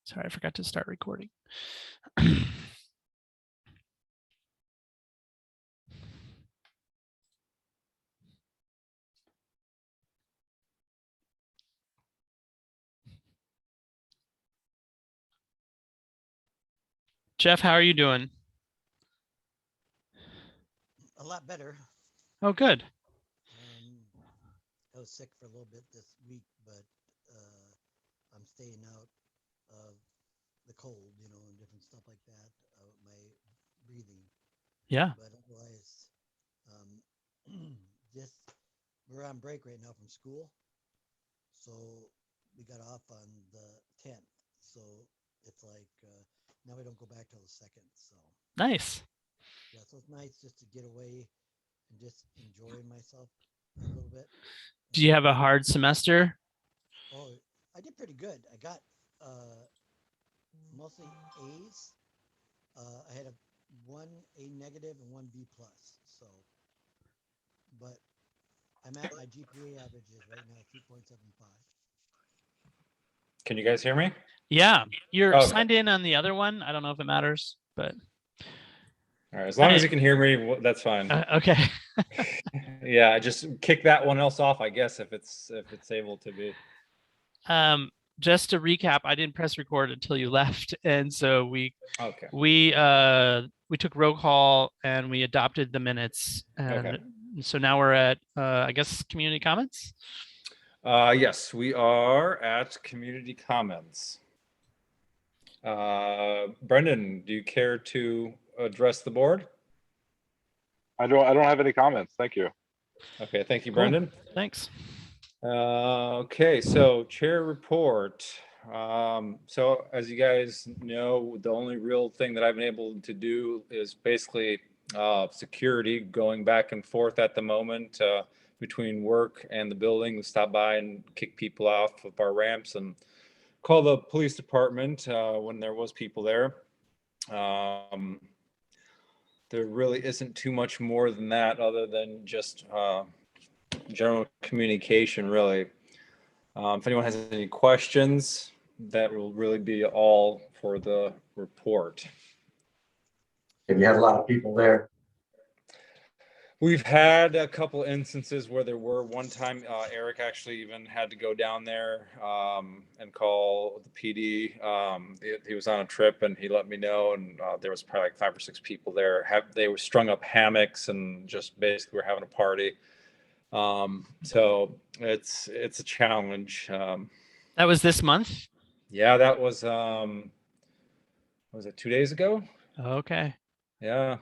Sorry, I forgot to start recording. Jeff, how are you doing? A lot better. Oh, good. I was sick for a little bit this week, but I'm staying out of the cold, you know, and different stuff like that. My breathing. Yeah. But otherwise, just we're on break right now from school, so we got off on the 10th. So it's like now we don't go back till the 2nd. So Nice. yeah, so it's nice just to get away and just enjoy myself a little bit. Do you have a hard semester? Oh, I did pretty good. I got mostly A's. I had one A negative and one B plus. So, but I'm at my GPA averages right now, 3.75. Can you guys hear me? Yeah. You're Okay. signed in on the other one. I don't know if it matters, but. All right. As long as you can hear me, that's fine. Okay. Yeah, I just kick that one else off, I guess, if it's able to be. Just to recap, I didn't press record until you left, and so we took roll call and we adopted the minutes, and so now we're at I guess community comments. Yes, we are at community comments. Brendan, do you care to address the board? I don't have any comments. Thank you. Okay, thank you, Cool. Brendan. Thanks. Okay, so chair report. So as you guys know, the only real thing that I've been able to do is basically security, going back and forth at the moment between work and the building. We stop by and kick people off of our ramps and call the police department when there was people there. There really isn't too much more than that other than just general communication, really. If anyone has any questions, that will really be all for the report. Have you had a lot of people there? We've had a couple instances where there were. One time Eric actually even had to go down there and call the PD. He was on a trip and he let me know, and there was probably like 5 or 6 people there. They were strung up hammocks and just basically were having a party. So it's a challenge. That was this month? Yeah, that was it 2 days ago? Okay. Yeah.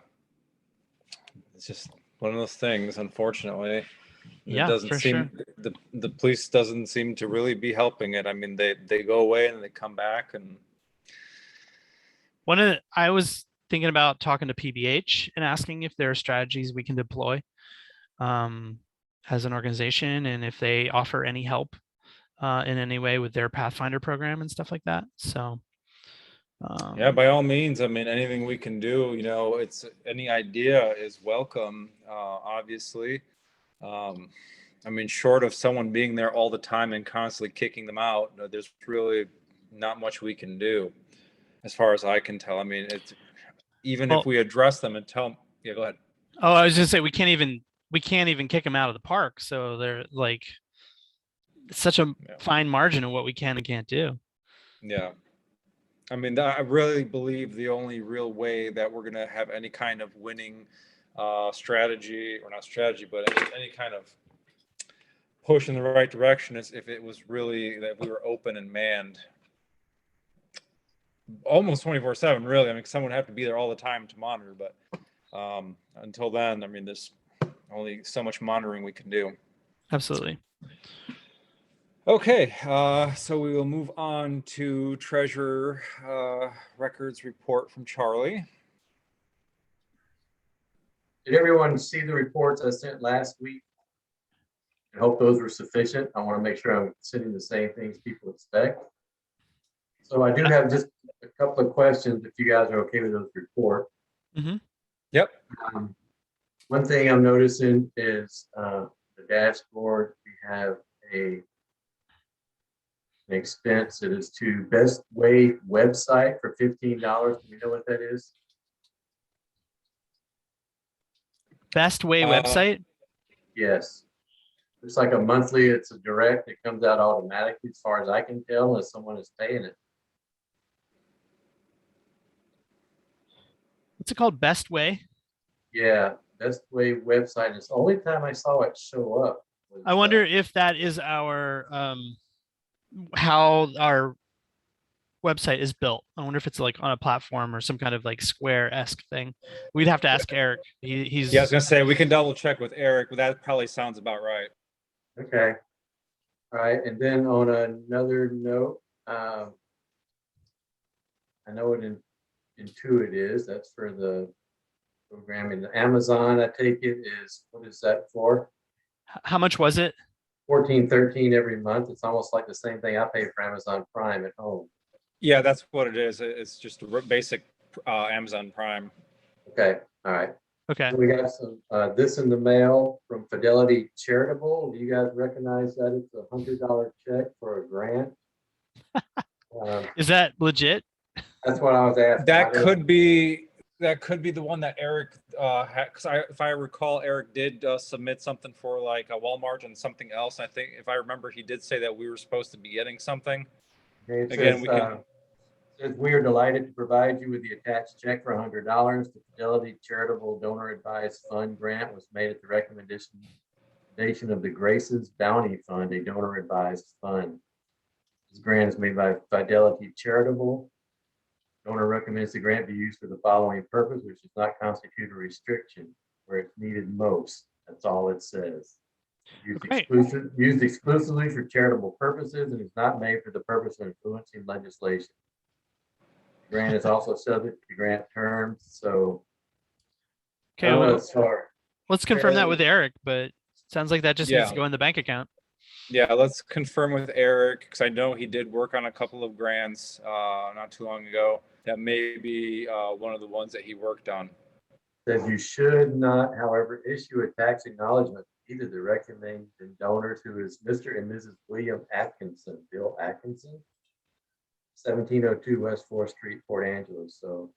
It's just one of those things, unfortunately. Yeah, it doesn't for seem sure. the police doesn't seem to really be helping it. I mean, they go away and they come back, and I was thinking about talking to PBH and asking if there are strategies we can deploy as an organization, and if they offer any help in any way with their Pathfinder program and stuff like that. So yeah, by all means. I mean, anything we can do, you know, it's any idea is welcome, obviously. I mean, short of someone being there all the time and constantly kicking them out, there's really not much we can do, as far as I can tell. I mean, it's even if we address them and tell them, yeah, go ahead. Oh, I was just saying we can't even kick them out of the park. So they're like, it's such a fine margin of what we can and can't do. Yeah. I mean, I really believe the only real way that we're going to have any kind of winning strategy, or not strategy, but any kind of push in the right direction is if it was really that we were open and manned almost 24/7, really. I mean, someone would have to be there all the time to monitor, but until then, I mean, there's only so much monitoring we can do. Absolutely. Okay, so we will move on to treasurer records report from Charlie. Did everyone see the reports I sent last week? I hope those were sufficient. I want to make sure I'm sending the same things people expect. So I do have just a couple of questions if you guys are okay with those reports. Mm-hmm. Yep. One thing I'm noticing is the dashboard. We have an expense. It is to Best Way website for $15. Do you know what that is? Best Way website. Yes. It's like a monthly, it's a direct, it comes out automatically as far as I can tell, unless someone is paying it. What's it called? Best Way. Yeah, Best Way website. It's the only time I saw it show up. was, I wonder if that is our how our website is built. I wonder if it's like on a platform or some kind of like Square-esque thing. We'd have to ask Eric. He's Yeah, I was gonna say, we can double check with Eric, but that probably sounds about right. Okay. All right, and then on another note, I know what Intuit is. That's for the programming. The Amazon, I take it, is, what is that for? how much was it? 14, 13 every month. It's almost like the same thing I pay for Amazon Prime at home. Yeah, that's what it is. It's just a basic Amazon Prime. Okay, all right. Okay. So we got some this in the mail from Fidelity Charitable. Do you guys recognize that? It's $100 check for a grant. Is that legit? That's what I was asking. That could be the one that Eric had, because if I recall, Eric did submit something for like a Walmart and something else. I think if I remember, he did say that we were supposed to be getting something. Okay, it Again, says, we can. says, we are delighted to provide you with the attached check for $100. The Fidelity Charitable Donor Advised Fund grant was made at the recommendation of the Graces Bounty Fund, a donor advised fund. This grant is made by Fidelity Charitable. Donor recommends the grant be used for the following purpose, which does not constitute a restriction where it's needed most. That's all it says. Great. Used exclusively for charitable purposes and is not made for the purpose of influencing legislation. The grant is also subject to grant terms, so. Okay. I don't know, Well, it's hard. let's confirm that with Eric, but sounds like that just needs to Yeah. go in the bank account. Yeah, let's confirm with Eric, because I know he did work on a couple of grants not too long ago. That may be one of the ones that he worked on. Says you should not, however, issue a tax acknowledgement to either the recommending donors, who is Mr. and Mrs. William Atkinson, Bill Atkinson, 1702 West 4th Street, Port Angeles. So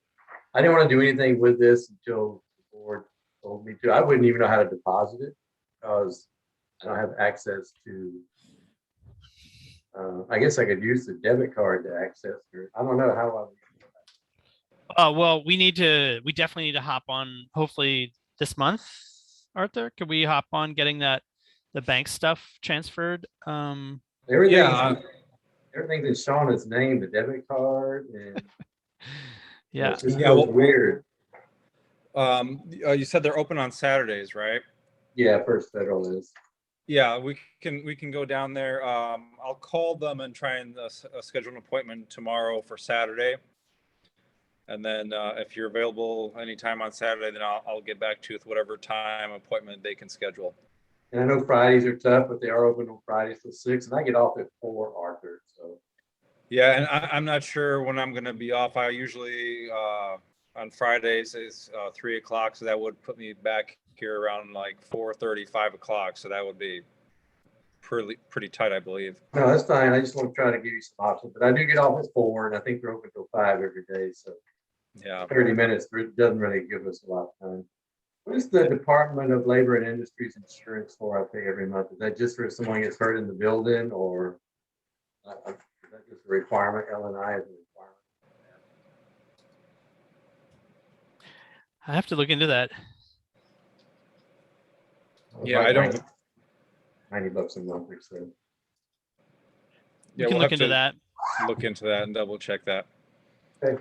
I didn't want to do anything with this until the board told me to. I wouldn't even know how to deposit it because I don't have access to, I guess I could use the debit card to access it. I don't know how I would. Well, we definitely need to hop on hopefully this month. Arthur, could we hop on getting the bank stuff transferred? Everything's in Shauna's name, the debit card, and Yeah. it just Yeah, feels well, weird. You said they're open on Saturdays, right? Yeah, First Federal is. Yeah, we can go down there. I'll call them and try and schedule an appointment tomorrow for Saturday. And then if you're available anytime on Saturday, then I'll get back to you with whatever time appointment they can schedule. And I know Fridays are tough, but they are open on Fridays till 6, and I get off at 4, Arthur. So Yeah, and I'm not sure when I'm going to be off. I usually on Fridays is 3 o'clock, so that would put me back here around like 4:30, 5 o'clock. So that would be pretty tight, I believe. no, that's fine. I just want to try to give you some options, but I do get off at 4, and I think they're open till 5 every day. So Yeah. 30 minutes doesn't really give us a lot of time. What is the Department of Labor and Industries insurance for? I pay every month. Is that just for if someone gets hurt in the building, or is that just a requirement? L&I is a requirement. I have to look into that. Yeah, I don't. $90 a month or so. We Yeah, can we'll look have into to that. look into that and double check that. Okay.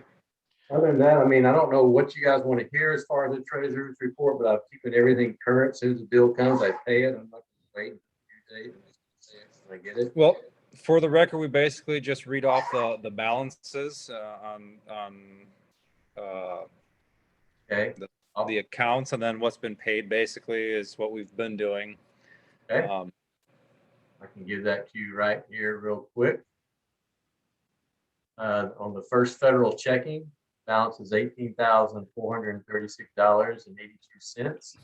Other than that, I mean, I don't know what you guys want to hear as far as the treasurer's report, but I'm keeping everything current. As soon as the bill comes, I pay it. I'm not waiting for a few days. I'm just saying when I get it. Well, for the record, we basically just read off the balances on Okay. the accounts, and then what's been paid basically is what we've been doing. Okay. I can give that to you right here real quick. On the First Federal checking, balance is $18,436.82.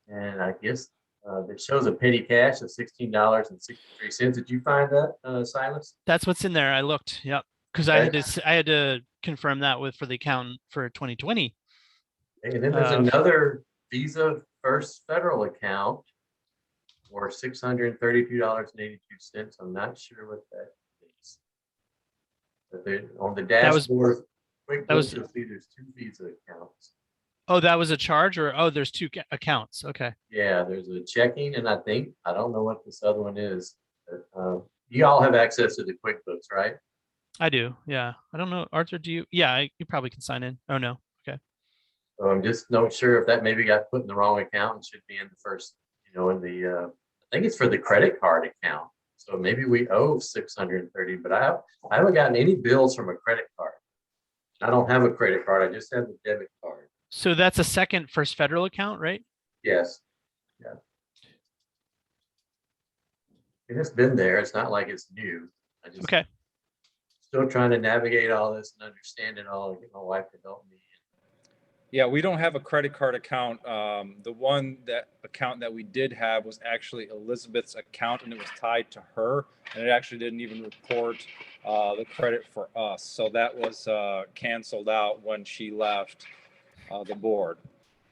And I guess that shows a petty cash of $16.63. Did you find that, Silas? That's what's in there. I looked. Yep. Because I Okay. had to confirm that for the accountant for 2020. And then there's another Visa First Federal account for $632.82. I'm not sure what that is. But on the That was- dashboard, was- you'll see there's two Visa accounts. Oh, that was a charge, or there's two accounts. Okay. Yeah, there's a checking, and I don't know what this other one is. But, you all have access to the QuickBooks, right? I do. Yeah. I don't know. Arthur, do you? Yeah, you probably can sign in. Oh no. Okay. So I'm just not sure if that maybe got put in the wrong account and should be in the first, in the, I think it's for the credit card account. So maybe we owe 630, but I haven't gotten any bills from a credit card. I don't have a credit card. I just have the debit card. So that's a second First Federal account, right? Yes. Yeah. And it's been there. It's not like it's new. I just Okay. still trying to navigate all this and understand it all and get my wife to help me. Yeah, we don't have a credit card account. The account that we did have was actually Elizabeth's account, and it was tied to her, and it actually didn't even report the credit for us. So that was canceled out when she left the board.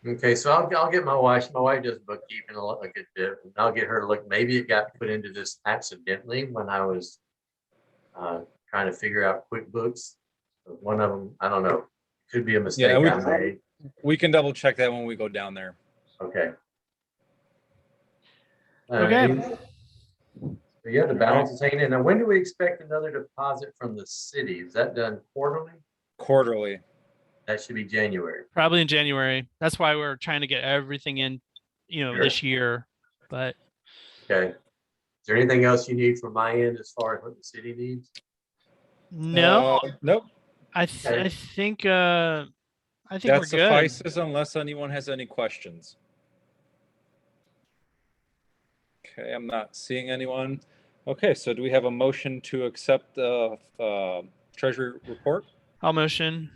Okay, so I'll get my wife. My wife does bookkeeping a good bit. And I'll get her to look. Maybe it got put into this accidentally when I was trying to figure out QuickBooks. One of them, I don't know. Could be a mistake I made. We can double check that when we go down there. Okay. Okay. So yeah, the balance is hanging in. Now, when do we expect another deposit from the city? Is that done quarterly? Quarterly. That should be January. Probably in January. That's why we're trying to get everything in, Sure. this year. But Okay. Is there anything else you need from my end as far as what the city needs? no, Nope. I Okay. think That we're good. suffices unless anyone has any questions. Okay, I'm not seeing anyone. Okay, so do we have a motion to accept the treasury report? I'll motion.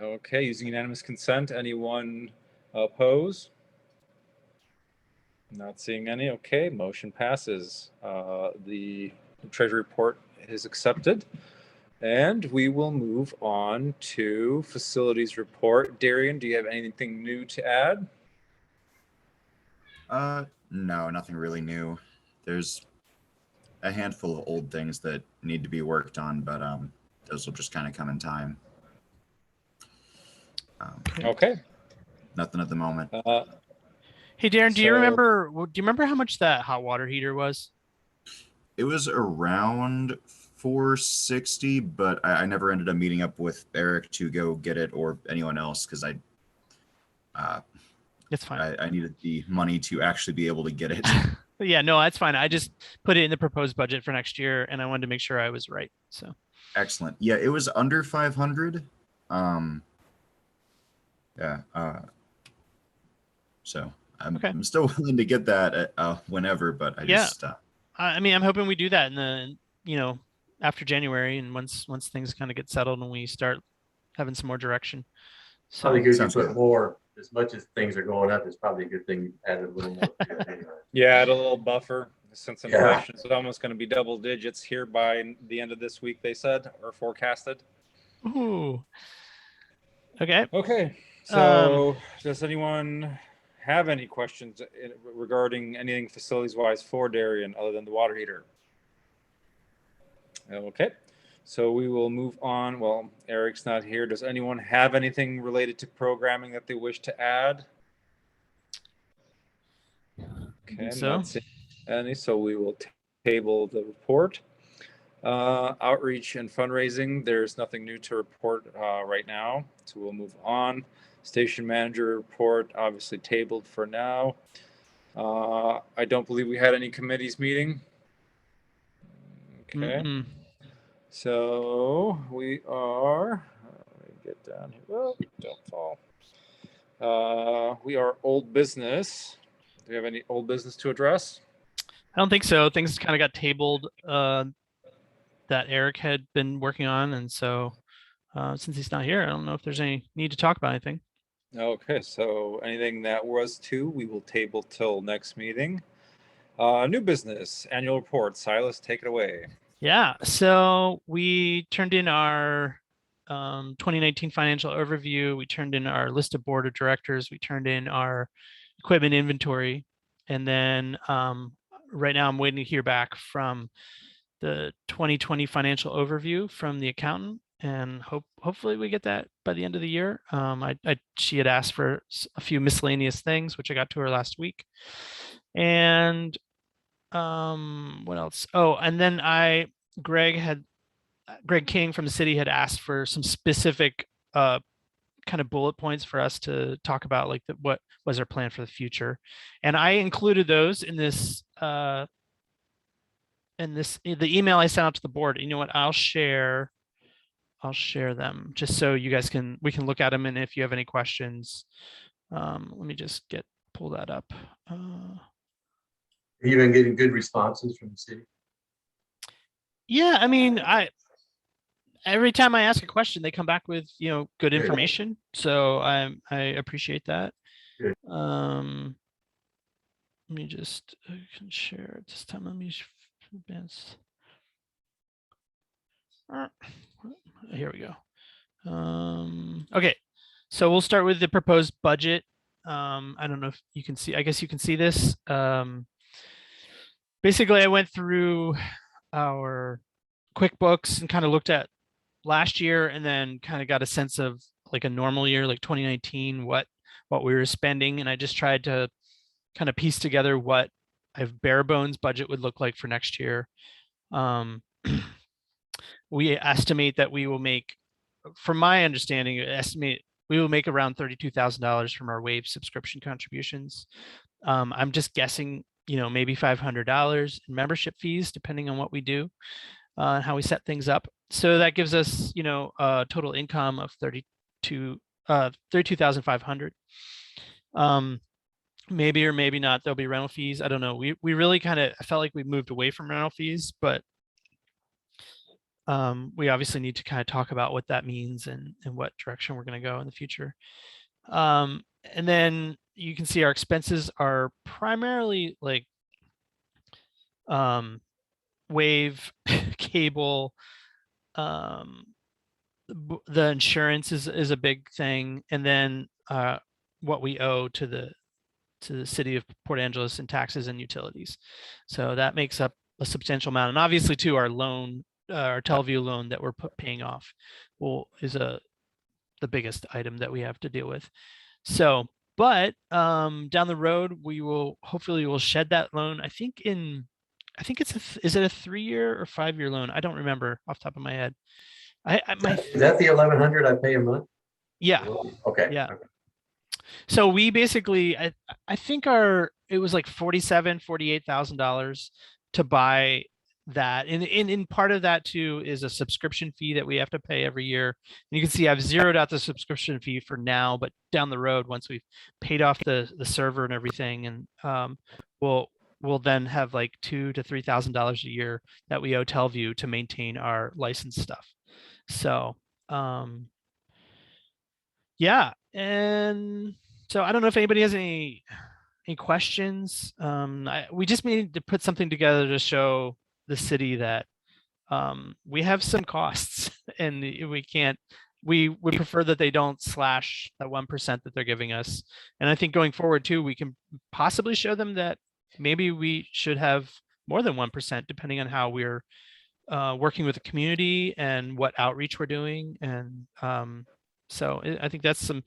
Okay, using unanimous consent. Anyone oppose? Not seeing any. Okay, motion passes. The treasury report is accepted. And we will move on to facilities report. Darian, do you have anything new to add? No, nothing really new. There's a handful of old things that need to be worked on, but those will just kind of come in time. Okay. Nothing at the moment. Hey, Darren, do you So- remember how much that hot water heater was? It was around 460, but I never ended up meeting up with Eric to go get it or anyone else because It's fine. I needed the money to actually be able to get it. But yeah, no, that's fine. I just put it in the proposed budget for next year, and I wanted to make sure I was right. So Excellent. Yeah, it was under 500. Yeah. So Okay. I'm still willing to get that whenever, but I Yeah. just I mean, I'm hoping we do that in the after January, and once things kind of get settled and we start having some more direction. So Probably good to Sounds put good. more, as much as things are going up, it's probably a good thing to add a little more. to it anyway. Yeah, add a little buffer since Yeah. inflation is almost going to be double digits here by the end of this week, they said, or forecasted. ooh. Okay. Okay, so does anyone have any questions regarding anything facilities-wise for Darian other than the water heater? Okay, so we will move on. Well, Eric's not here. Does anyone have anything related to programming that they wish to add? Okay, I'm So not seeing any, so we will table the report. Outreach and fundraising, there's nothing new to report right now, so we'll move on. Station manager report, obviously tabled for now. I don't believe we had any committees meeting. Okay, mm-mm. so we are, let me get down here. Oh, don't fall. We are old business. Do we have any old business to address? I don't think so. Things kind of got tabled that Eric had been working on, and so since he's not here, I don't know if there's any need to talk about anything. Okay, so anything that was two, we will table till next meeting. New business, annual report. Silas, take it away. Yeah, so we turned in our 2019 financial overview. We turned in our list of board of directors. We turned in our equipment inventory. And then right now I'm waiting to hear back from the 2020 financial overview from the accountant, and hopefully we get that by the end of the year. She had asked for a few miscellaneous things, which I got to her last week. And what else? Oh, and then Greg King from the city had asked for some specific kind of bullet points for us to talk about, like what was our plan for the future. And I included those in this the email I sent out to the board. You know what? I'll share them just so you guys we can look at them. And if you have any questions, let me just pull that up. You've been getting good responses from the city. Yeah, I mean, every time I ask a question, they come back with, good information. So I appreciate that. Good. Let me just I can share it this time. Let me advance. Here we go. Okay, so we'll start with the proposed budget. I don't know if you can see. I guess you can see this. Basically, I went through our QuickBooks and kind of looked at last year, and then kind of got a sense of like a normal year, like 2019, what we were spending, and I just tried to kind of piece together what a bare bones budget would look like for next year. We estimate that we will make, from my understanding, we will make around $32,000 from our Wave subscription contributions. I'm just guessing, maybe $500 in membership fees, depending on what we do and how we set things up. So that gives us, a total income of $32,500. Maybe or maybe not, there'll be rental fees. I don't know. We really I felt like we moved away from rental fees, but we obviously need to kind of talk about what that means and what direction we're going to go in the future. And then you can see our expenses are primarily like Wave, cable, the insurance is a big thing, and then what we owe to the city of Port Angeles in taxes and utilities. So that makes up a substantial amount, and obviously too, our loan, our Teleview loan that we're paying off is the biggest item that we have to deal with. So, but down the road, hopefully we'll shed that loan. I think is it a 3-year or 5-year loan? I don't remember off the top of my head. Is that the 1,100 I pay a month? Yeah. Okay. Yeah. Okay. So we basically, I think it was like $48,000 to buy that. And in part of that too is a subscription fee that we have to pay every year. And you can see I've zeroed out the subscription fee for now, but down the road, once we've paid off the server and everything, and we'll then have like $2,000 to $3,000 a year that we owe Teleview to maintain our license stuff. So yeah, and so I don't know if anybody has any questions. We just need to put something together to show the city that we have some costs, and we would prefer that they don't slash that 1% that they're giving us. And I think going forward too, we can possibly show them that maybe we should have more than 1%, depending on how we're working with the community and what outreach we're doing. And so I think that's some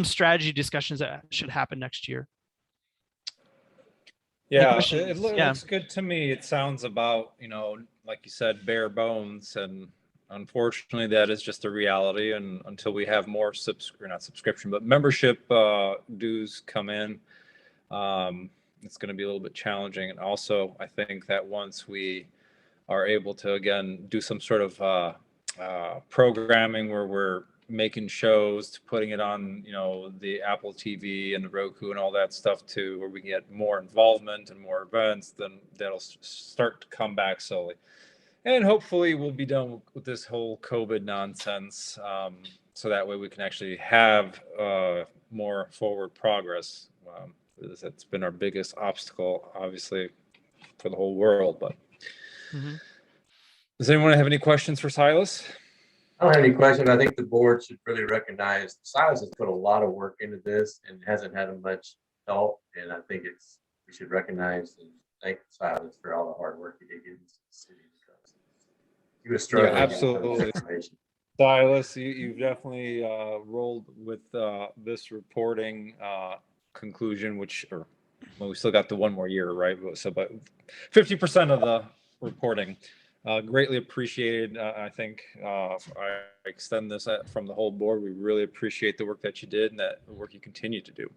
strategy discussions that should happen next year. Yeah, it looks good to me. It sounds about, like you said, bare bones, and unfortunately that is just a reality. And until we have more membership dues come in, it's going to be a little bit challenging. And also, I think that once we are able to, again, do some sort of programming where we're making shows, putting it on, the Apple TV and the Roku and all that stuff too, where we can get more involvement and more events, then that'll start to come back slowly. And hopefully we'll be done with this whole COVID nonsense so that way we can actually have more forward progress. That's been our biggest obstacle, obviously, for the whole world. But does anyone have any questions for Silas? I don't have any question. I think the board should really recognize Silas has put a lot of work into this and hasn't had much help. And I think we should recognize and thank Silas for all the hard work he did get into the city, because he was struggling. Yeah, getting some of this absolutely. information. Silas, you've definitely rolled with this reporting conclusion, well, we still got the 1 more year, right? So, but 50% of the reporting, greatly appreciated. I think I extend this from the whole board. We really appreciate the work that you did and the work you continue to do.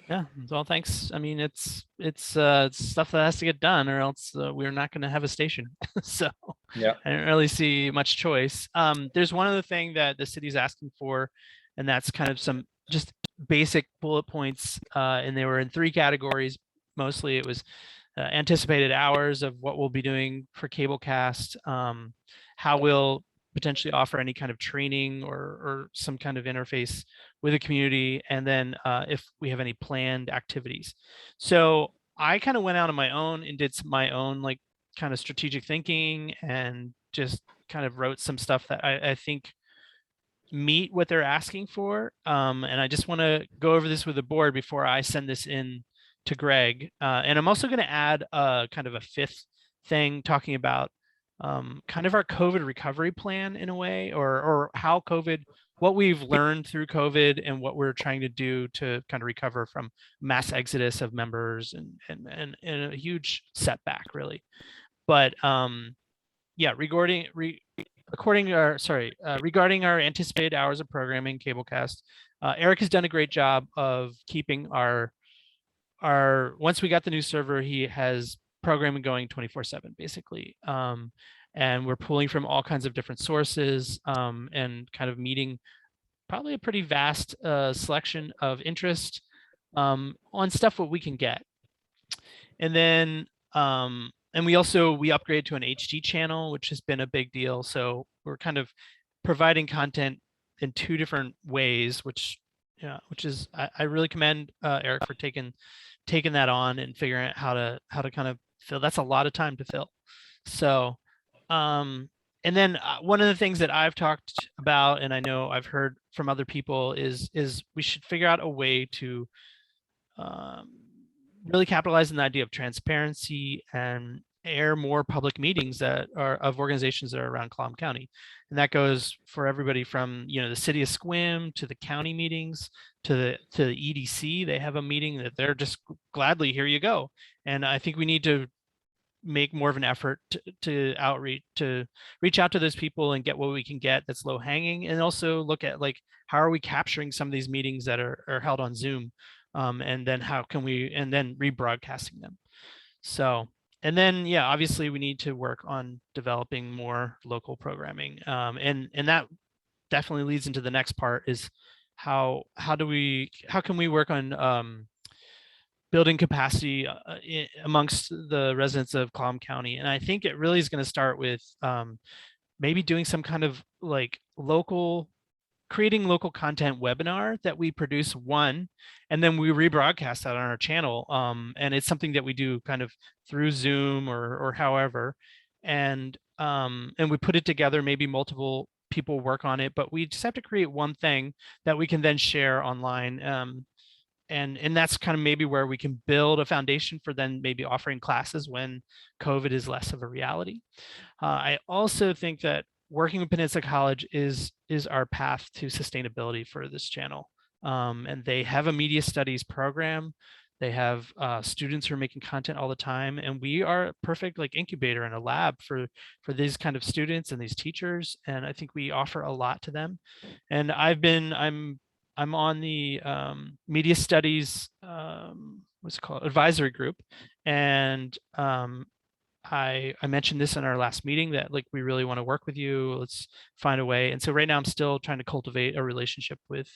Yeah, well, thanks. I mean, it's stuff that has to get done, or else we're not going to have a station. So yeah, I don't really see much choice. There's one other thing that the city's asking for, and that's kind of some just basic bullet points, and they were in 3 categories. Mostly it was anticipated hours of what we'll be doing for Cablecast, how we'll potentially offer any kind of training or some kind of interface with the community, and then if we have any planned activities. So I kind of went out on my own and did my own like kind of strategic thinking, and just kind of wrote some stuff that I think meet what they're asking for. And I just want to go over this with the board before I send this in to Greg. And I'm also going to add kind of a 5th thing talking about kind of our COVID recovery plan in a way, or how what we've learned through COVID and what we're trying to do to kind of recover from mass exodus of members and a huge setback, really. But yeah, regarding our anticipated hours of programming, Cablecast, Eric has done a great job of keeping our once we got the new server, he has programming going 24/7 basically. And we're pulling from all kinds of different sources, and kind of meeting probably a pretty vast selection of interest on stuff what we can get. And then and we upgraded to an HD channel, which has been a big deal. So we're kind of providing content in 2 different ways, which is I really commend Eric for taking that on and figuring out how to kind of fill. That's a lot of time to fill. So and then one of the things that I've talked about, and I know I've heard from other people, is we should figure out a way to really capitalize on the idea of transparency and air more public meetings that are of organizations that are around Clallam County. And that goes for everybody from, the city of Sequim to the county meetings to the EDC. They have a meeting that they're just gladly, here you go. And I think we need to make more of an effort to reach out to those people and get what we can get that's low hanging, and also look at like, how are we capturing some of these meetings that are held on Zoom, and then how can we, and then rebroadcasting them. So, and then, yeah, obviously we need to work on developing more local programming. And that definitely leads into the next part, is how can we work on building capacity amongst the residents of Clallam County. And I think it really is going to start with maybe doing some kind of like creating local content webinar that we produce one, and then we rebroadcast that on our channel. And it's something that we do kind of through Zoom or however, and we put it together, maybe multiple people work on it, but we just have to create one thing that we can then share online. And that's kind of maybe where we can build a foundation for then maybe offering classes when COVID is less of a reality. I also think that working with Peninsula College is our path to sustainability for this channel. And they have a media studies program. They have students who are making content all the time, and we are a perfect like incubator and a lab for these kind of students and these teachers. And I think we offer a lot to them. And I'm on the media studies, what's it called, advisory group. And I mentioned this in our last meeting that like, we really want to work with you. Let's find a way. And so right now I'm still trying to cultivate a relationship with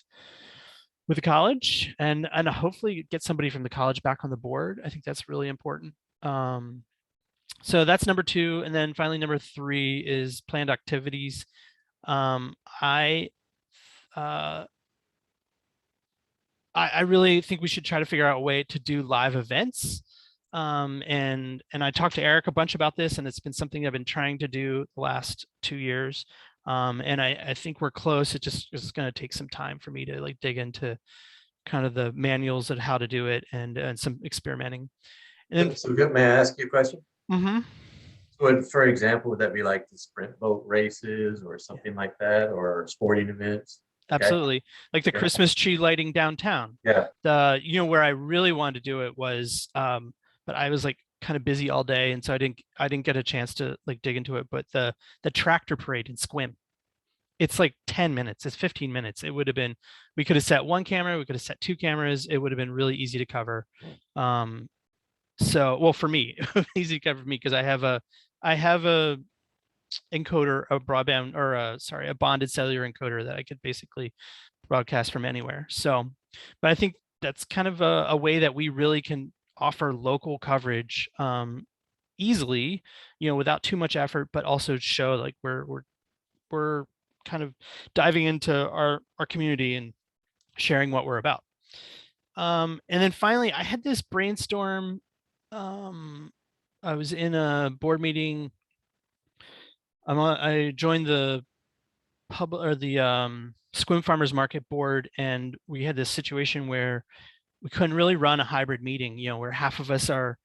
the college and hopefully get somebody from the college back on the board. I think that's really important. So that's number 2. And then finally, number 3 is planned activities. I I really think we should try to figure out a way to do live events. And I talked to Eric a bunch about this, and it's been something I've been trying to do the last 2 years. And I think we're close. It's going to take some time for me to like dig into kind of the manuals of how to do it and some experimenting. And So good, may I ask you a question? Mhm. So for example, would that be like the sprint boat races or something like that, or sporting events? Okay. Absolutely. Like the Yeah. Christmas tree lighting downtown. Yeah, Where I really wanted to do it was, but I was like kind of busy all day. And so I didn't get a chance to like dig into it, but the tractor parade in Squim, it's like 10 minutes, it's 15 minutes. It would have been, we could have set one camera, we could have set two cameras. It would have been really easy to cover. So, well, for me, easy to cover for me, because I have a encoder, a broadband, or a bonded cellular encoder that I could basically broadcast from anywhere. So, but I think that's kind of a way that we really can offer local coverage easily, without too much effort, but also show like we're kind of diving into our community and sharing what we're about. And then finally, I had this brainstorm. I was in a board meeting. I joined the Squim Farmers Market board, and we had this situation where we couldn't really run a hybrid meeting, where half of us are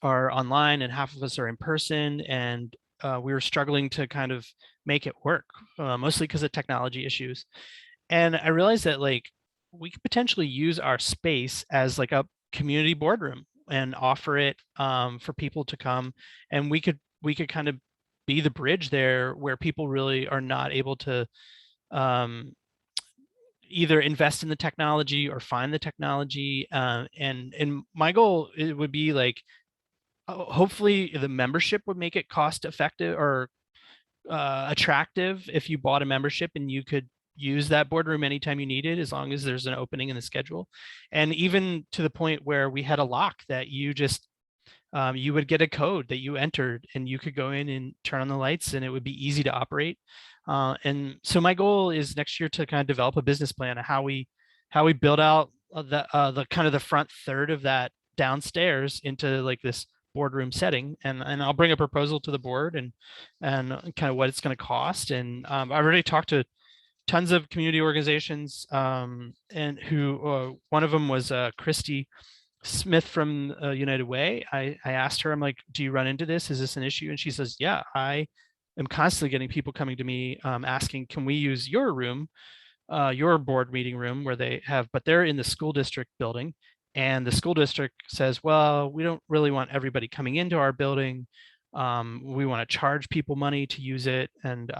online and half of us are in person, and we were struggling to kind of make it work, mostly because of technology issues. And I realized that like we could potentially use our space as like a community boardroom and offer it for people to come, and we could kind of be the bridge there where people really are not able to either invest in the technology or find the technology. And my goal, it would be like, hopefully the membership would make it cost effective or attractive if you bought a membership and you could use that boardroom anytime you needed, as long as there's an opening in the schedule. And even to the point where we had a lock that you just you would get a code that you entered and you could go in and turn on the lights, and it would be easy to operate. And so my goal is next year to kind of develop a business plan of how we build out the kind of the front third of that downstairs into like this boardroom setting, and I'll bring a proposal to the board and kind of what it's going to cost. And I've already talked to tons of community organizations, and who one of them was Christy Smith from United Way. I asked her, I'm like, do you run into this? Is this an issue? And she says, yeah, I am constantly getting people coming to me asking, can we use your room, your board meeting room where they have, but they're in the school district building. And the school district says, well, we don't really want everybody coming into our building. We want to charge people money to use it. And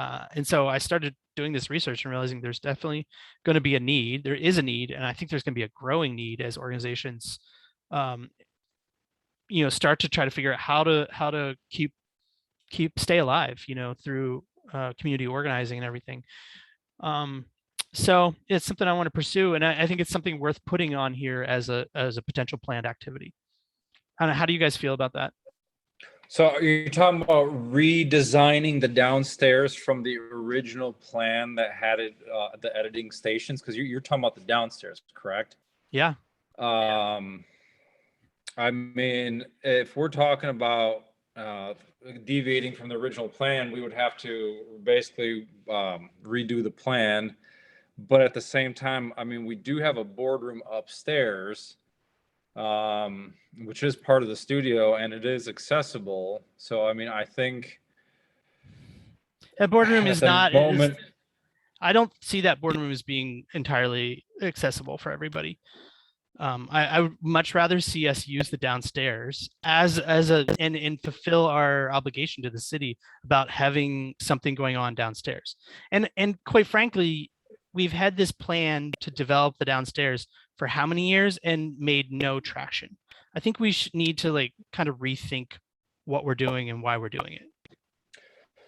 so I started doing this research and realizing there's definitely going to be a need. There is a need. And I think there's going to be a growing need as organizations start to try to figure out how to stay alive, through community organizing and everything. So it's something I want to pursue, and I think it's something worth putting on here as a potential planned activity. I don't know, how do you guys feel about that? So are you talking about redesigning the downstairs from the original plan that had it, the editing stations? Because you're talking about the downstairs, correct? Yeah. I mean, if we're talking about deviating from the original plan, we would have to basically redo the plan. But at the same time, I mean, we do have a boardroom upstairs, which is part of the studio, and it is accessible. So, I mean, I think that boardroom is not. Moment, I don't see that boardroom as being entirely accessible for everybody. I would much rather see us use the downstairs and fulfill our obligation to the city about having something going on downstairs. And quite frankly, we've had this plan to develop the downstairs for how many years and made no traction. I think we need to like kind of rethink what we're doing and why we're doing it.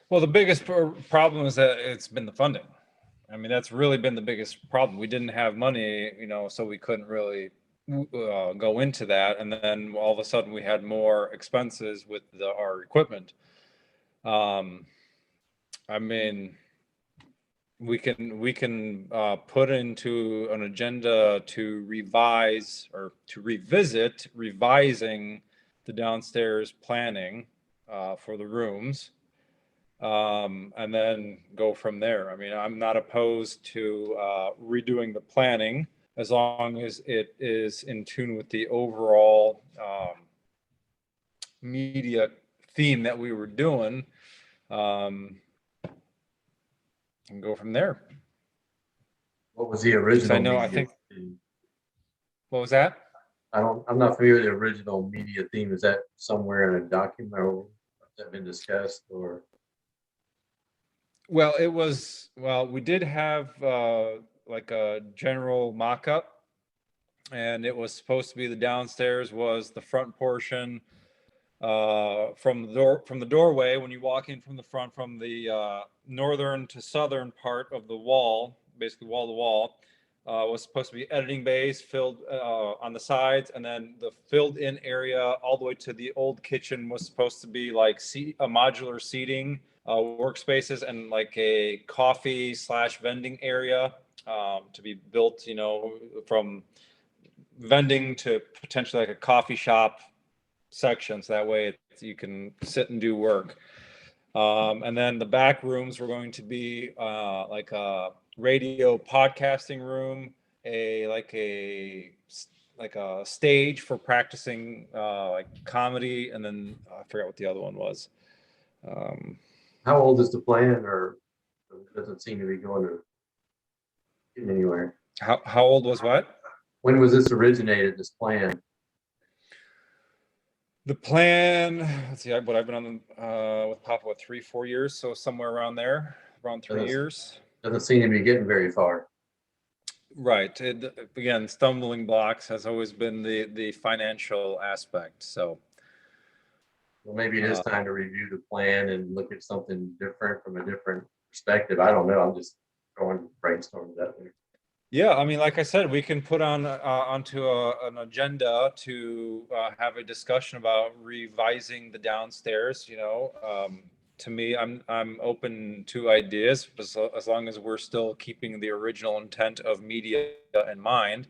Well, the biggest problem is that it's been the funding. I mean, that's really been the biggest problem. We didn't have money, so we couldn't really go into that. And then all of a sudden we had more expenses with our equipment. I mean, we can put into an agenda to revise or to revisit revising the downstairs planning for the rooms, and then go from there. I mean, I'm not opposed to redoing the planning as long as it is in tune with the overall media theme that we were doing, and go from there. What was the Because original? I know, I media think, theme? what was that? I'm not familiar with the original media theme. Is that somewhere in a document or has that been discussed or? Well, we did have like a general mock-up, and it was supposed to be the downstairs was the front portion from the doorway when you walk in from the front, from the northern to southern part of the wall, basically wall to wall, was supposed to be editing bays filled on the sides, and then the filled in area all the way to the old kitchen was supposed to be like a modular seating workspaces and like a coffee / vending area to be built, you know, from vending to potentially like a coffee shop section, so that way you can sit and do work. And then the back rooms were going to be like a radio podcasting room, like a stage for practicing like comedy, and then I forgot what the other one was. How old is the plan, or it doesn't seem to be going to get anywhere? How old was what? When was this originated, this plan? The plan, let's see, I've been on with Papa, what, 3-4 years, so somewhere around there, around 3 years. Doesn't seem to be getting very far. Right. Again, stumbling blocks has always been the financial aspect. So Well, maybe it is time to review the plan and look at something different from a different perspective. I don't know. I'm just brainstorming that way. yeah, I mean, like I said, we can put on onto an agenda to have a discussion about revising the downstairs. You know, to me, I'm open to ideas as long as we're still keeping the original intent of media in mind,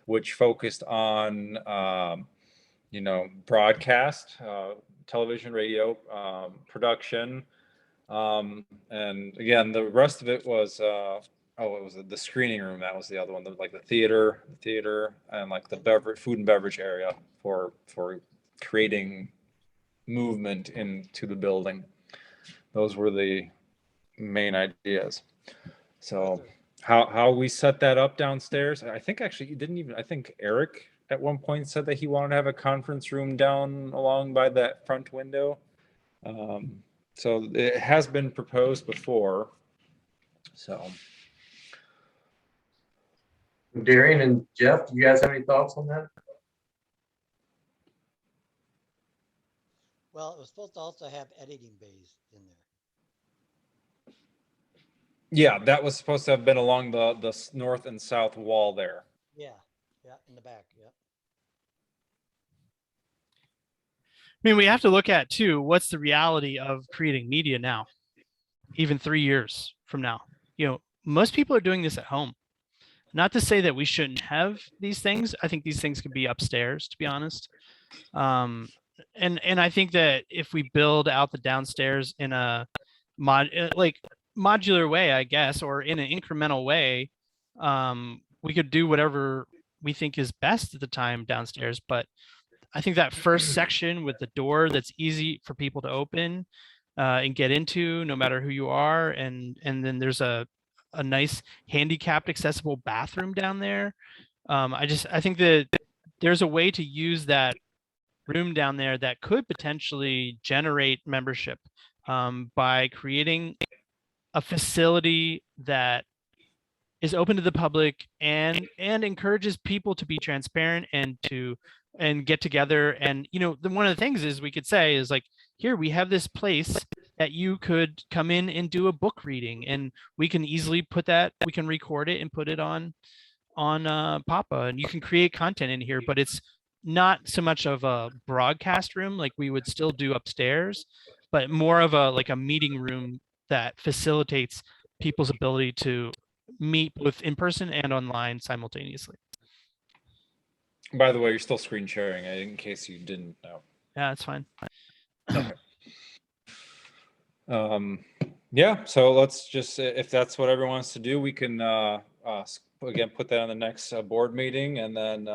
which focused on you know, broadcast, television, radio, production, and again, the rest of it was it was the screening room. That was the other one, like the theater, and like the food and beverage area for creating movement into the building. Those were the main ideas. So how we set that up downstairs, I think actually I think Eric at one point said that he wanted to have a conference room down along by that front window. So it has been proposed before. So Darian and Jeff, do you guys have any thoughts on that? Well, it was supposed to also have editing bays in there. yeah, that was supposed to have been along the north and south wall there. Yeah, in the back, yeah. I mean, we have to look at too, what's the reality of creating media now, even 3 years from now. You know, most people are doing this at home. Not to say that we shouldn't have these things. I think these things could be upstairs, to be honest. And I think that if we build out the downstairs in a modular way, I guess, or in an incremental way, we could do whatever we think is best at the time downstairs. But I think that first section with the door that's easy for people to open and get into, no matter who you are, and then there's a nice handicapped accessible bathroom down there. I think that there's a way to use that room down there that could potentially generate membership by creating a facility that is open to the public and encourages people to be transparent and get together. And, you know, one of the things is we could say is like, here we have this place that you could come in and do a book reading, and we can easily we can record it and put it on Papa, and you can create content in here, but it's not so much of a broadcast room like we would still do upstairs, but more of a meeting room that facilitates people's ability to meet both in person and online simultaneously. By the way, you're still screen sharing, in case you didn't know. Yeah, that's fine. Okay. Yeah, so let's just, if that's what everyone wants to do, we can, again, put that on the next board meeting, and then,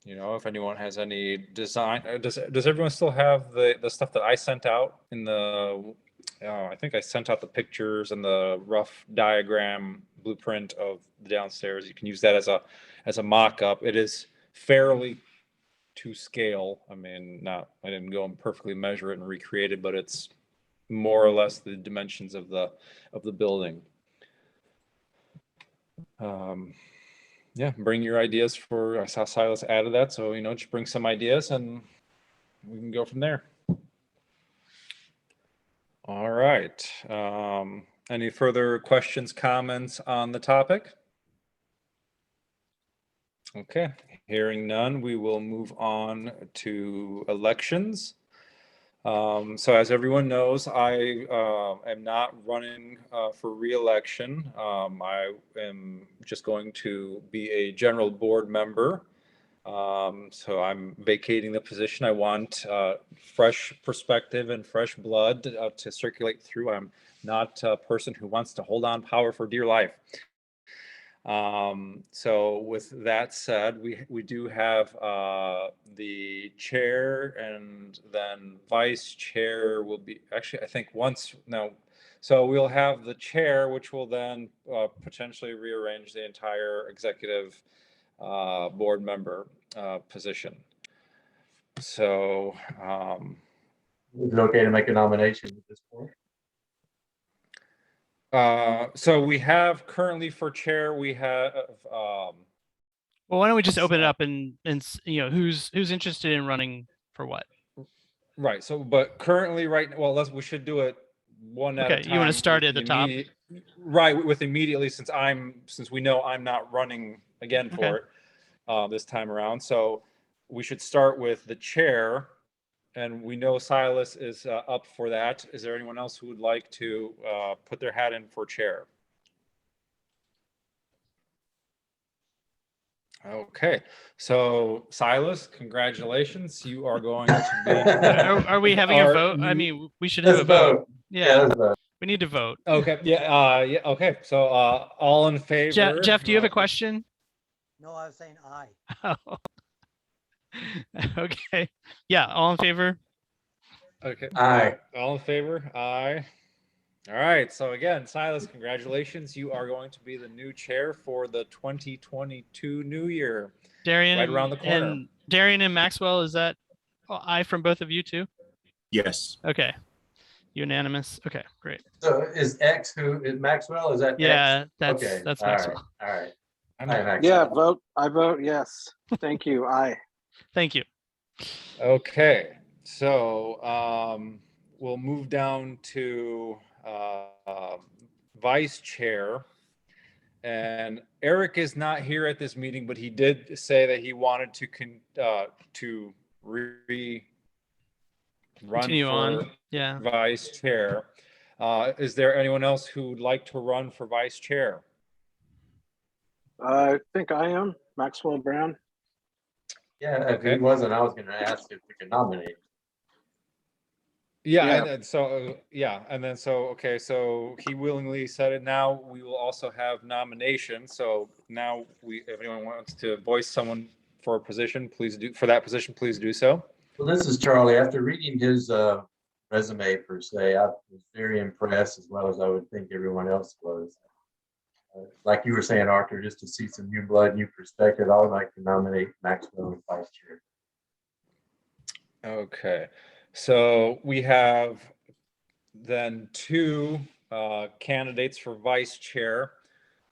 you know, if anyone has any design, does everyone still have the stuff that I sent out in the, I think I sent out the pictures and the rough diagram blueprint of the downstairs. You can use that as a mock-up. It is fairly to scale. I mean, I didn't go and perfectly measure it and recreate it, but it's more or less the dimensions of the building. Yeah, bring your ideas I saw Silas added that, so, you know, just bring some ideas and we can go from there. All right. Any further questions, comments on the topic? Okay, hearing none, we will move on to elections. So as everyone knows, I am not running for re-election. I am just going to be a general board member. So I'm vacating the position. I want fresh perspective and fresh blood to circulate through. I'm not a person who wants to hold on power for dear life. So with that said, we do have the chair, and then vice chair will be, actually, I think so we'll have the chair, which will then potentially rearrange the entire executive board member position. So Is it okay to make a nomination at this point? so we have currently for chair, we have Well, why don't we just open it up and you know, who's interested in running for what? right. So, but currently, well, we should do it one at a Okay, time. you want to start with at the top? Right, with immediately, since we know I'm not running again for it this time around. So we should start with the chair, and we know Silas is up for that. Is there anyone else who would like to put their hat in for chair? Okay, so Silas, congratulations. You are going to be. Are we having a vote? I mean, we should have Let's a vote. vote. Yeah, let's vote. we need to vote. Okay, yeah, yeah, okay. So all in favor? Jeff, do you have a question? No, I was saying aye. Oh. Okay. Yeah, all in favor? Okay. Aye. All in favor? Aye. All right. So again, Silas, congratulations. You are going to be the new chair for the 2022 new year. Darian, Right around the corner. And Darian and Maxwell, is that aye from both of you too? Yes. Okay. Unanimous. Okay, great. So is X who is Maxwell? Is that Yeah, X? that's Okay, that's all right, Maxwell. all right. I'm Aye, not- Maxwell. I vote yes. Thank you. Aye. Thank you. Okay. So we'll move down to vice chair. And Eric is not here at this meeting, but he did say that he wanted to run Continue for on. Yeah. vice chair. Is there anyone else who would like to run for vice chair? I think I am. Maxwell Brown. Yeah, if Okay. he wasn't, I was gonna ask if we could nominate. Yeah, Yeah. and so yeah, and then okay, so he willingly said it. Now we will also have nominations. So now if anyone wants to voice someone for a position, please do do so. Well, this is Charlie. After reading his resume per se, I was very impressed, as well as I would think everyone else was. Like you were saying, Artur, just to see some new blood, new perspective, I would like to nominate Maxwell as vice chair. Okay, so we have then two candidates for vice chair.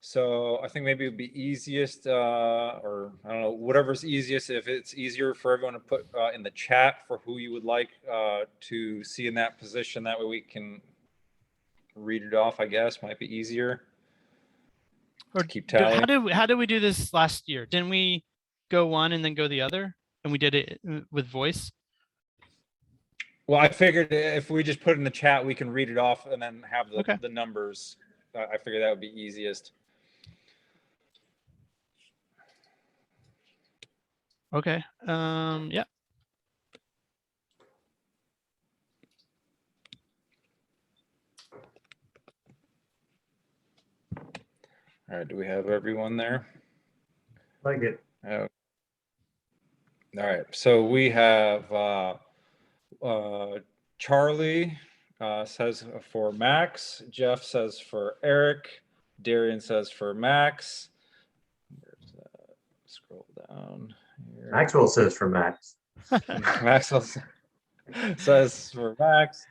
So I think maybe it'd be easiest, or I don't know, whatever's easiest. If it's easier for everyone to put in the chat for who you would like to see in that position, that way we can read it off. I guess might be easier. Or Keep tally. how did we do this last year? Didn't we go one and then go the other? And we did it with voice? Well, I figured if we just put it in the chat, we can read it off and then have Okay. the numbers I figured that would be easiest. Okay. Yeah. All right, do we have everyone there? Like it. Oh. All right, so we have Charlie says for Max, Jeff says for Eric, Darian says for Max. Where's that? Scroll down here. Maxwell says for Max. Maxwell says for Max.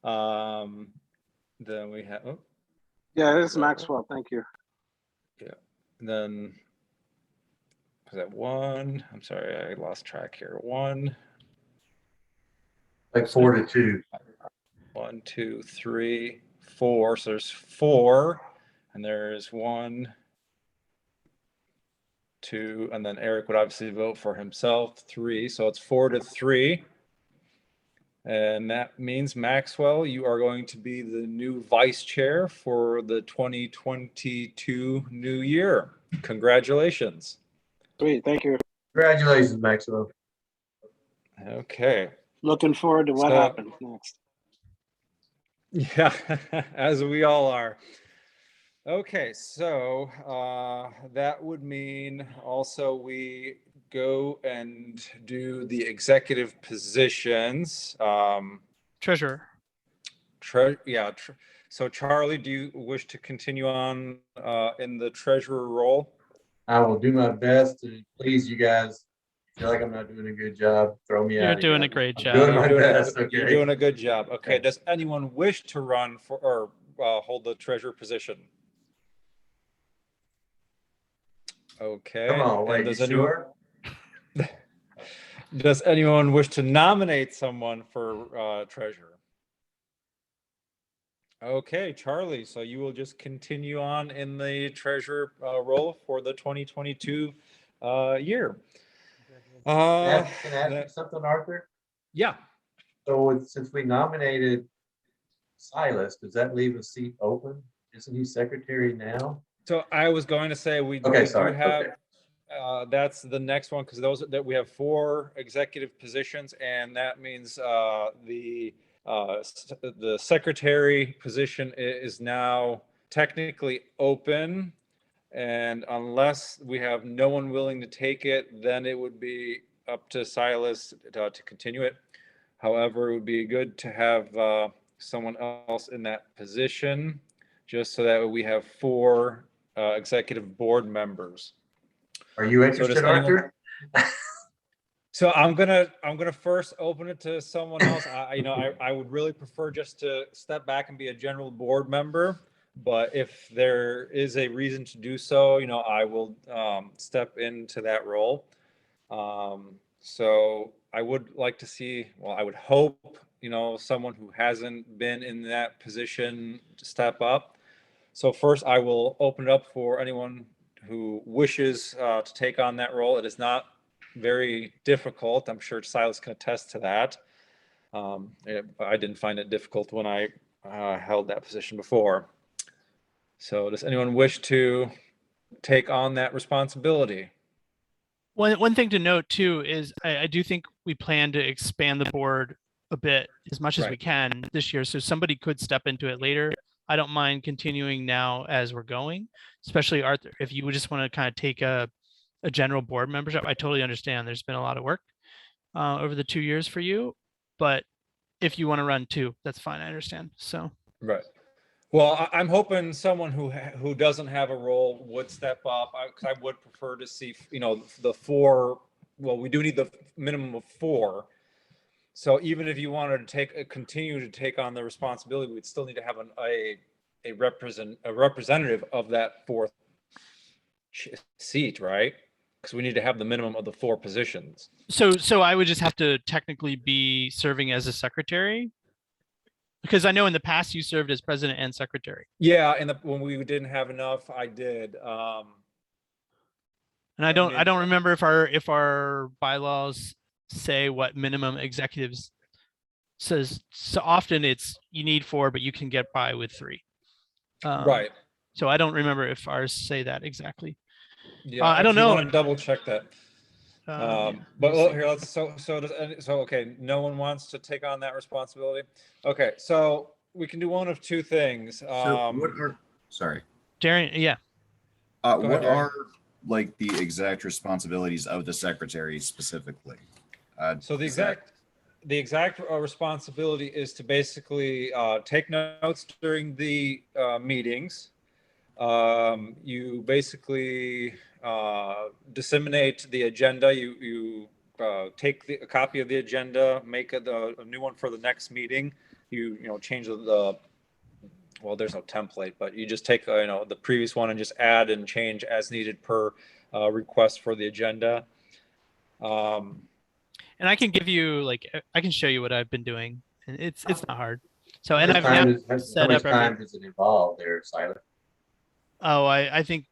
Then we have, oh, Yeah, this is Maxwell. Thank you. and then was that one? I'm sorry, I lost track here. One, Like 4-2. 1, 2, 3, 4. So there's 4, and there's 1, 2, and then Eric would obviously vote for himself, 3. So it's 4-3. And that means, Maxwell, you are going to be the new vice chair for the 2022 new year. Congratulations. Sweet. Thank you. Congratulations, Maxwell. Okay. Looking forward to what So- happens next. Yeah, as we all are. Okay, so that would mean also we go and do the executive positions. Treasurer. So Charlie, do you wish to continue on in the treasurer role? I will do my best to please you guys. Feel like I'm not doing a good job, throw me out. You're doing a again. great I'm job. doing my You're doing, best, you're okay? doing a good job. Okay, Okay. does anyone wish to run for or hold the treasurer position? Okay. Come on, and wait, you sure? Does anyone wish to nominate someone for treasurer? Okay, Charlie, so you will just continue on in the treasurer role for the 2022 year. Can I ask you that- something, Arthur? Yeah, So since we nominated Silas, does that leave a seat open? Isn't he secretary now? so I was going to say we Okay, do sorry. have, Okay. that's the next one, because those that we have 4 executive positions, and that means the secretary position is now technically open, and unless we have no one willing to take it, then it would be up to Silas to continue it. However, it would be good to have someone else in that position, just so that we have 4 executive board members. Are you does interested, anyone- Arthur? So I'm gonna first open it to someone else. I would really prefer just to step back and be a general board member. But if there is a reason to do so, I will step into that role. So I would like to see, well, I would hope, someone who hasn't been in that position to step up. So first, I will open it up for anyone who wishes to take on that role. It is not very difficult. I'm sure Silas can attest to that. I didn't find it difficult when I held that position before. So does anyone wish to take on that responsibility? One thing to note too is I do think we plan to expand the board a bit as much as we Right. can this year. So somebody could step into it later. I don't mind continuing now as we're going, especially Arthur. If you would just want to kind of take a general board membership, I totally understand. There's been a lot of work over the 2 years for you, but if you want to run too, that's fine. I understand. So Right. Well, I'm hoping someone who doesn't have a role would step up, because I would prefer to see, the 4. Well, we do need the minimum of 4. So even if you wanted to continue to take on the responsibility, we'd still need to have a representative of that 4th seat, right? Because we need to have the minimum of the 4 positions. So I would just have to technically be serving as a secretary, because I know in the past you served as president and secretary. Yeah, and when we didn't have enough, I did. And I don't remember if our bylaws say what minimum executives says. So often it's you need 4, but you can get by with 3. Right. So I don't remember if ours say that exactly. Yeah, I don't if you know. want to double check that. Yeah, But let me see. here, so okay, no one wants to take on that responsibility. Okay, so we can do one of two things. So what are, sorry, Darian, yeah. Go ahead, what Darian. are like the exact responsibilities of the secretary specifically? So the is that- exact responsibility is to basically take notes during the meetings. You basically disseminate the agenda. You take a copy of the agenda, make a new one for the next meeting. You know, change the well, there's no template, but you just take the previous one and just add and change as needed per request for the agenda. And I can give you like I can show you what I've been doing, and it's not hard. So and How I've much now time does- how set much up time every. does it involve there, Silas? Oh, I think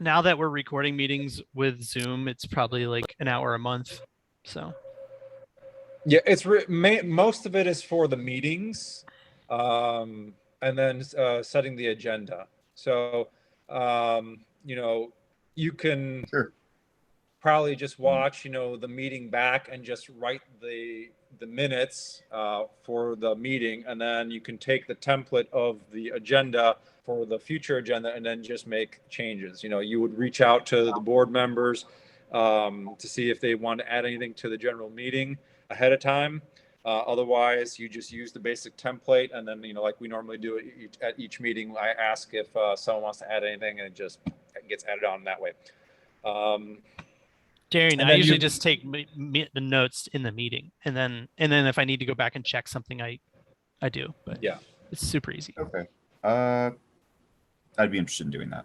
now that we're recording meetings with Zoom, it's probably like an hour a month. So Yeah, it's most of it is for the meetings, and then setting the agenda. So, you can Sure. probably just watch, the meeting back and just write the minutes for the meeting, and then you can take the template of the agenda for the future agenda and then just make changes. You would reach out to the board members to see if they want to add anything to the general meeting ahead of time. Otherwise, you just use the basic template, and then like we normally do at each meeting, I ask if someone wants to add anything, and it just gets added on that way. Darian, And I then usually you- just take the notes in the meeting, and then if I need to go back and check something, I do. But Yeah. it's super easy. Okay. I'd be interested in doing that.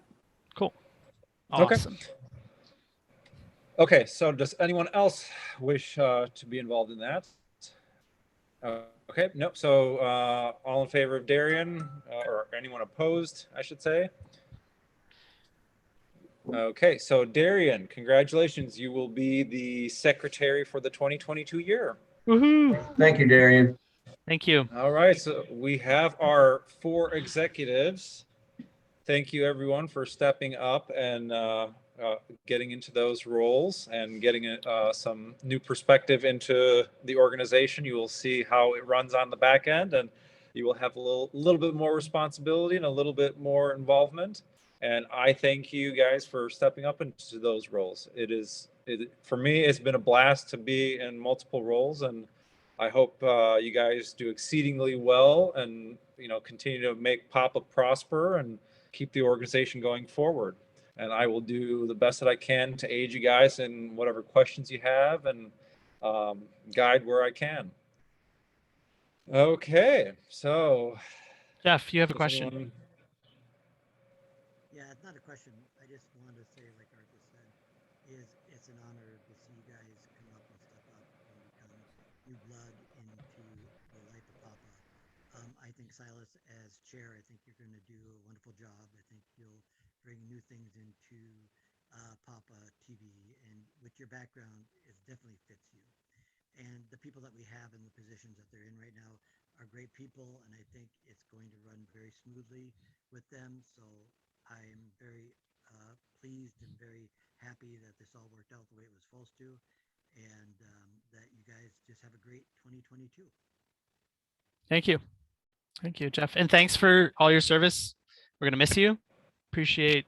Cool. Okay. Awesome. Okay, so does anyone else wish to be involved in that? Okay, nope. So all in favor of Darian, or anyone opposed, I should say? Okay, so Darian, congratulations. You will be the secretary for the 2022 year. Woohoo! Thank you, Darian. Thank you. All right, so we have our 4 executives. Thank you, everyone, for stepping up and getting into those roles and getting some new perspective into the organization. You will see how it runs on the back end, and you will have a little bit more responsibility and a little bit more involvement. And I thank you guys for stepping up into those roles. For me, it's been a blast to be in multiple roles, and I hope you guys do exceedingly well and continue to make Papa prosper and keep the organization going forward. And I will do the best that I can to aid you guys in whatever questions you have and guide where I can. Okay, so Jeff, you have a does question. anyone- Yeah, it's not a question. I just wanted to say, like Artur said, it's an honor to see you guys come up and step up and become new blood into the life of Papa. I think Silas, as chair, I think you're going to do a wonderful job. I think you'll bring new things into Papa TV, and with your background, it definitely fits you. And the people that we have in the positions that they're in right now are great people, and I think it's going to run very smoothly with them. So I'm very pleased and very happy that this all worked out the way it was supposed to, and that you guys just have a great 2022. Thank you. Thank you, Jeff. And thanks for all your service. We're gonna miss you. Appreciate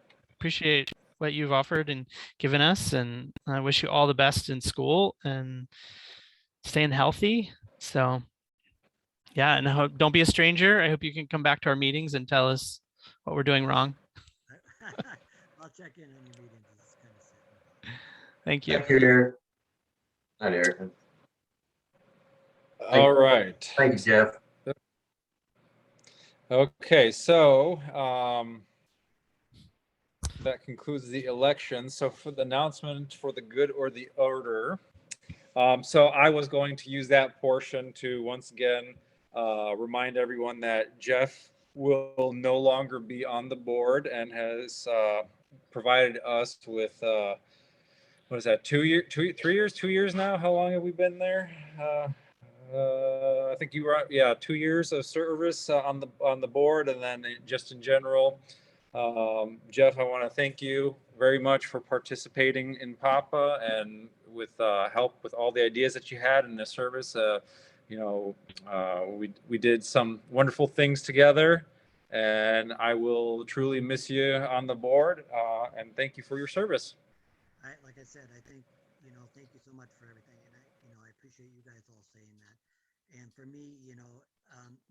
what you've offered and given us. And I wish you all the best in school and staying healthy. So yeah, and I hope don't be a stranger. I hope you can come back to our meetings and tell us what we're doing wrong. I'll check in on your meetings. It's kind of sad. Thank you. Thank you, Eric. Not Eric. All right. Thank you, Jeff. Okay, so that concludes the election. So for the announcement for the good or the order, so I was going to use that portion to once again remind everyone that Jeff will no longer be on the board and has provided us with what is that, 2 years, 3 years, 2 years now? How long have we been there? I think you were, yeah, 2 years of service on the board, and then just in general. Jeff, I want to thank you very much for participating in Papa and with help with all the ideas that you had in the service. We did some wonderful things together, and I will truly miss you on the board. And thank you for your service. Like I said, I think, thank you so much for everything. And I appreciate you guys all saying that. And for me,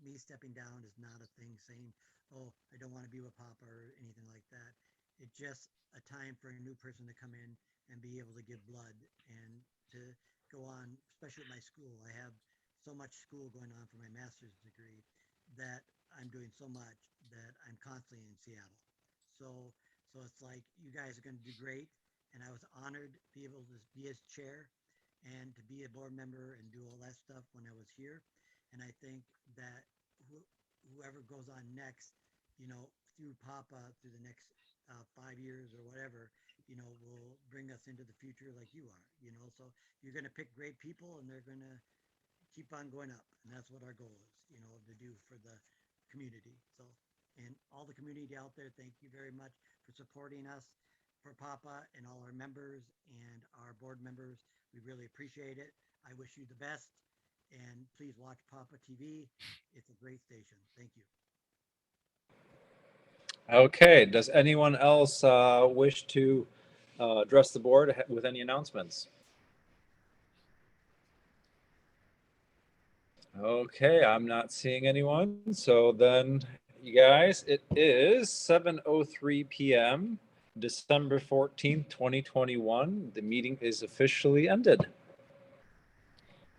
me stepping down is not a thing saying, oh, I don't want to be with Papa or anything like that. It's just a time for a new person to come in and be able to give blood and to go on, especially at my school. I have so much school going on for my master's degree that I'm doing so much that I'm constantly in Seattle. So it's like you guys are going to do great. And I was honored to be able to be his chair and to be a board member and do all that stuff when I was here. And I think that whoever goes on next, through Papa, through the next 5 years or whatever, will bring us into the future like you are, So you're going to pick great people and they're going to keep on going up. And that's what our goal is, to do for the community. So, and all the community out there, thank you very much for supporting us. For Papa and all our members and our board members, we really appreciate it. I wish you the best, and please watch Papa TV. It's a great station. Thank you. Okay, does anyone else wish to address the board with any announcements? Okay, I'm not seeing anyone. So then, you guys, it is 7:03 p.m. December 14th, 2021. The meeting is officially ended.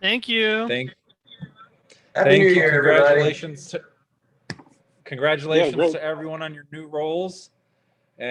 Thank you. Happy Thank New you. Year, everybody. Congratulations Yeah, great. to everyone on your new roles.